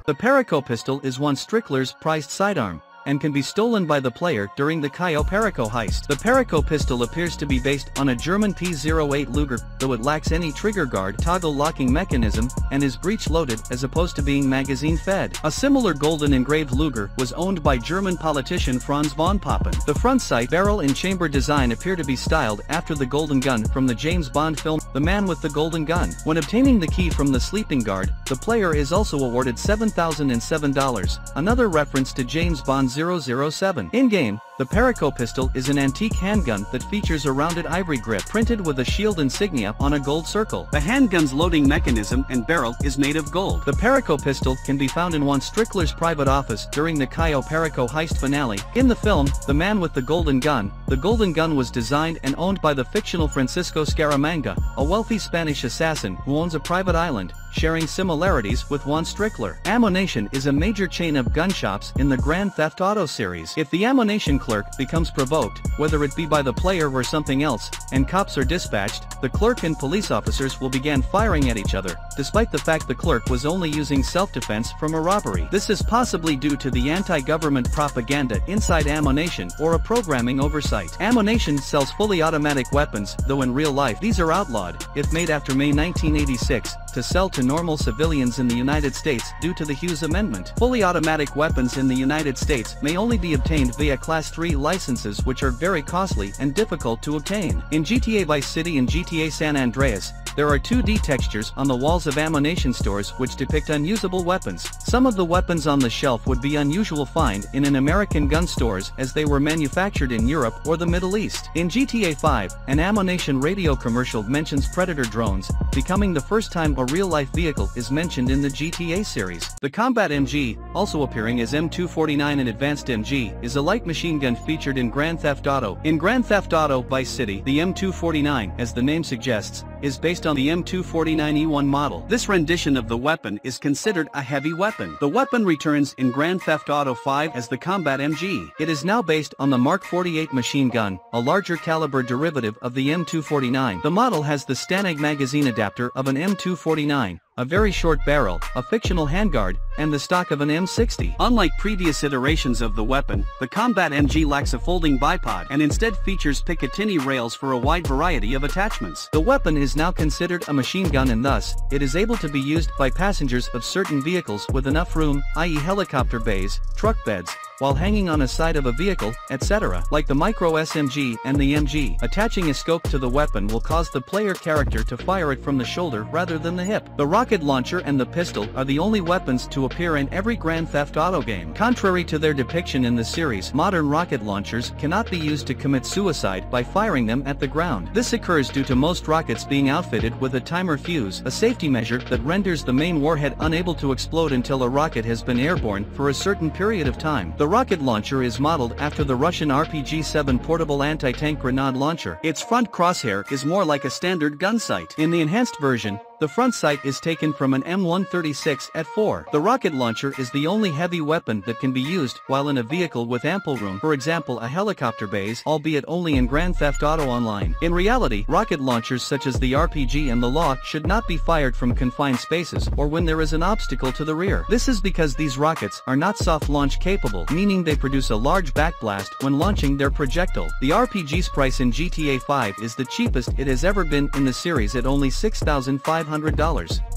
The Perico pistol is one Strickler's prized sidearm, and can be stolen by the player during the Cayo Perico heist. The Perico pistol appears to be based on a German P08 Luger, though it lacks any trigger guard toggle locking mechanism, and is breech-loaded as opposed to being magazine-fed. A similar golden engraved Luger was owned by German politician Franz von Papen. The front sight, barrel and chamber design appear to be styled after the golden gun from the James Bond film, The Man with the Golden Gun. When obtaining the key from the sleeping guard, the player is also awarded $7,007, another reference to James Bond 007. In-game, the Perico pistol is an antique handgun that features a rounded ivory grip printed with a shield insignia on a gold circle. The handgun's loading mechanism and barrel is made of gold. The Perico pistol can be found in one Strickler's private office during the Cayo Perico heist finale. In the film, The Man with the Golden Gun was designed and owned by the fictional Francisco Scaramanga, a wealthy Spanish assassin who owns a private island, sharing similarities with Juan Strickler. Ammo-Nation is a major chain of gun shops in the Grand Theft Auto series. If the Ammo-Nation clerk becomes provoked, whether it be by the player or something else, and cops are dispatched, the clerk and police officers will begin firing at each other, despite the fact the clerk was only using self-defense from a robbery. This is possibly due to the anti-government propaganda inside Ammo-Nation or a programming oversight. Ammo-Nation sells fully automatic weapons, though in real life these are outlawed, if made after May 1986, to sell to normal civilians in the United States due to the Hughes Amendment. Fully automatic weapons in the United States may only be obtained via Class 3 licenses, which are very costly and difficult to obtain. In GTA Vice City and GTA San Andreas, there are 2D textures on the walls of Ammo-Nation stores which depict unusable weapons. Some of the weapons on the shelf would be unusual find in an American gun stores as they were manufactured in Europe or the Middle East. In GTA 5, an Ammo-Nation radio commercial mentions Predator drones, becoming the first time a real-life vehicle is mentioned in the GTA series. The Combat MG, also appearing as M249 and Advanced MG, is a light machine gun featured in Grand Theft Auto. In Grand Theft Auto Vice City, the M249, as the name suggests, is based on the M249E1 model. This rendition of the weapon is considered a heavy weapon. The weapon returns in Grand Theft Auto 5 as the Combat MG. It is now based on the Mark 48 machine gun, a larger caliber derivative of the M249. The model has the Stanag magazine adapter of an M249, a very short barrel, a fictional handguard, and the stock of an M60. Unlike previous iterations of the weapon, the Combat MG lacks a folding bipod and instead features Picatinny rails for a wide variety of attachments. The weapon is now considered a machine gun and thus, it is able to be used by passengers of certain vehicles with enough room, i.e. helicopter bays, truck beds, while hanging on a side of a vehicle, etc. Like the Micro SMG and the MG, attaching a scope to the weapon will cause the player character to fire it from the shoulder rather than the hip. The rocket launcher and the pistol are the only weapons to appear in every Grand Theft Auto game. Contrary to their depiction in the series, modern rocket launchers cannot be used to commit suicide by firing them at the ground. This occurs due to most rockets being outfitted with a timer fuse, a safety measure that renders the main warhead unable to explode until a rocket has been airborne for a certain period of time. The rocket launcher is modeled after the Russian RPG-7 portable anti-tank grenade launcher. Its front crosshair is more like a standard gun sight. In the enhanced version, the front sight is taken from an M136 at 4. The rocket launcher is the only heavy weapon that can be used while in a vehicle with ample room, for example a helicopter base, albeit only in Grand Theft Auto Online. In reality, rocket launchers such as the RPG and the Law should not be fired from confined spaces or when there is an obstacle to the rear. This is because these rockets are not soft launch capable, meaning they produce a large backblast when launching their projectile. The RPG's price in GTA 5 is the cheapest it has ever been in the series at only $6,500.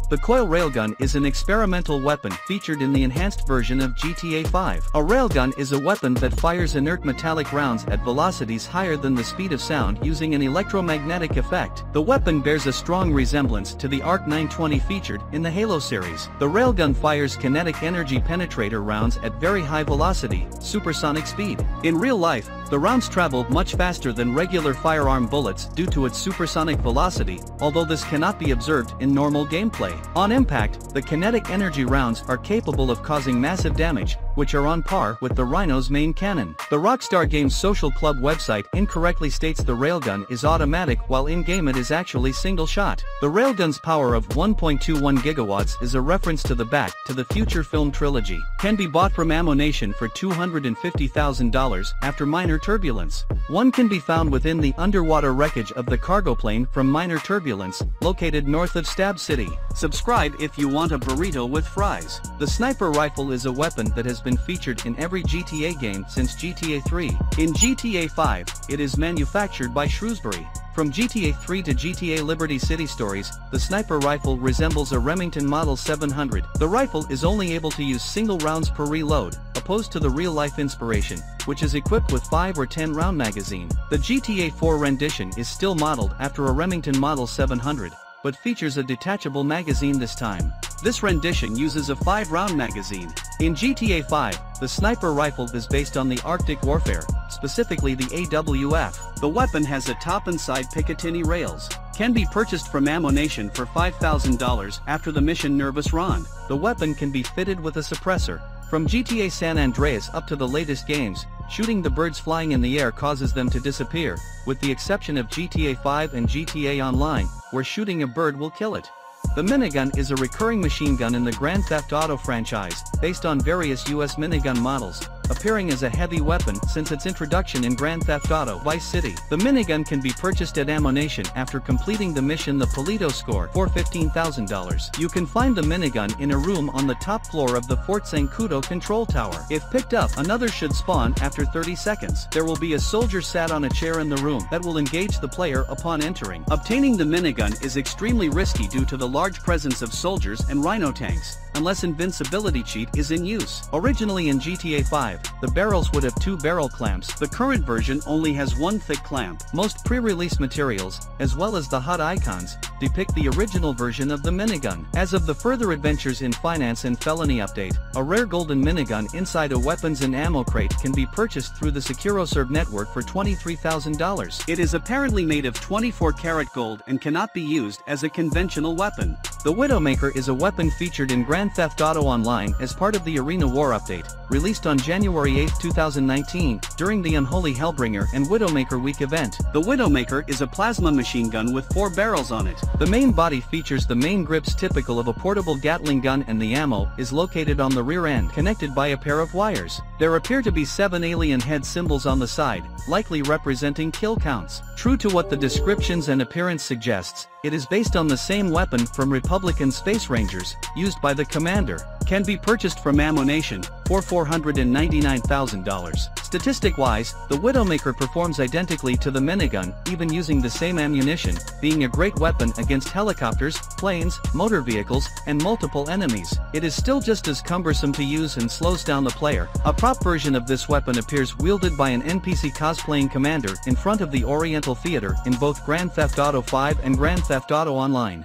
The coil railgun is an experimental weapon featured in the enhanced version of GTA 5. A railgun is a weapon that fires inert metallic rounds at velocities higher than the speed of sound using an electromagnetic effect. The weapon bears a strong resemblance to the ARC 920 featured in the Halo series. The railgun fires kinetic energy penetrator rounds at very high velocity, supersonic speed. In real life, the rounds travel much faster than regular firearm bullets due to its supersonic velocity, although this cannot be observed in normal gameplay. On impact, the kinetic energy rounds are capable of causing massive damage, which are on par with the Rhino's main cannon. The Rockstar Games Social Club website incorrectly states the railgun is automatic while in-game it is actually single-shot. The railgun's power of 1.21 gigawatts is a reference to the Back to the Future film trilogy. Can be bought from Ammo-Nation for $250,000 after minor turbulence. One can be found within the underwater wreckage of the cargo plane from minor turbulence, located north of Stab City. Subscribe if you want a burrito with fries. The sniper rifle is a weapon that has been featured in every GTA game since GTA 3. In GTA 5, it is manufactured by Shrewsbury. From GTA 3 to GTA Liberty City Stories, the sniper rifle resembles a Remington Model 700. The rifle is only able to use single rounds per reload, opposed to the real-life Inspiration, which is equipped with 5 or 10 round magazine. The GTA 4 rendition is still modeled after a Remington Model 700, but features a detachable magazine this time. This rendition uses a 5-round magazine. In GTA 5, the sniper rifle is based on the Arctic warfare, specifically the AWF. The weapon has a top and side Picatinny rails. Can be purchased from Ammo Nation for $5,000 after the mission Nervous Ron. The weapon can be fitted with a suppressor. From GTA San Andreas up to the latest games, shooting the birds flying in the air causes them to disappear, with the exception of GTA 5 and GTA Online, where shooting a bird will kill it. The minigun is a recurring machine gun in the Grand Theft Auto franchise, based on various US minigun models, appearing as a heavy weapon since its introduction in Grand Theft Auto Vice City. The minigun can be purchased at Ammo Nation after completing the mission The Polito Score for $15,000. You can find the minigun in a room on the top floor of the Fort Zancudo control tower. If picked up, another should spawn after 30 seconds. There will be a soldier sat on a chair in the room that will engage the player upon entering. Obtaining the minigun is extremely risky due to the large presence of soldiers and rhino tanks, unless invincibility cheat is in use. Originally in GTA 5, the barrels would have 2 barrel clamps. The current version only has 1 thick clamp. Most pre-release materials, as well as the HUD icons, depict the original version of the minigun. As of the further adventures in Finance and Felony update, a rare golden minigun inside a weapons and ammo crate can be purchased through the SecuroServe network for $23,000. It is apparently made of 24 karat gold and cannot be used as a conventional weapon. The Widowmaker is a weapon featured in Grand Theft Auto Online as part of the Arena War update, released on January 8, 2019, during the Unholy Hellbringer and Widowmaker Week event. The Widowmaker is a plasma machine gun with 4 barrels on it. The main body features the main grips typical of a portable Gatling gun, and the ammo is located on the rear end, connected by a pair of wires. There appear to be 7 alien head symbols on the side, likely representing kill counts. True to what the descriptions and appearance suggests, it is based on the same weapon from Republican Space Rangers, used by the commander. Can be purchased from Ammo Nation for $499,000. Statistic-wise, the Widowmaker performs identically to the minigun, even using the same ammunition, being a great weapon against helicopters, planes, motor vehicles, and multiple enemies. It is still just as cumbersome to use and slows down the player. A prop version of this weapon appears wielded by an NPC cosplaying commander in front of the Oriental Theater in both Grand Theft Auto 5 and Grand Theft Auto Online.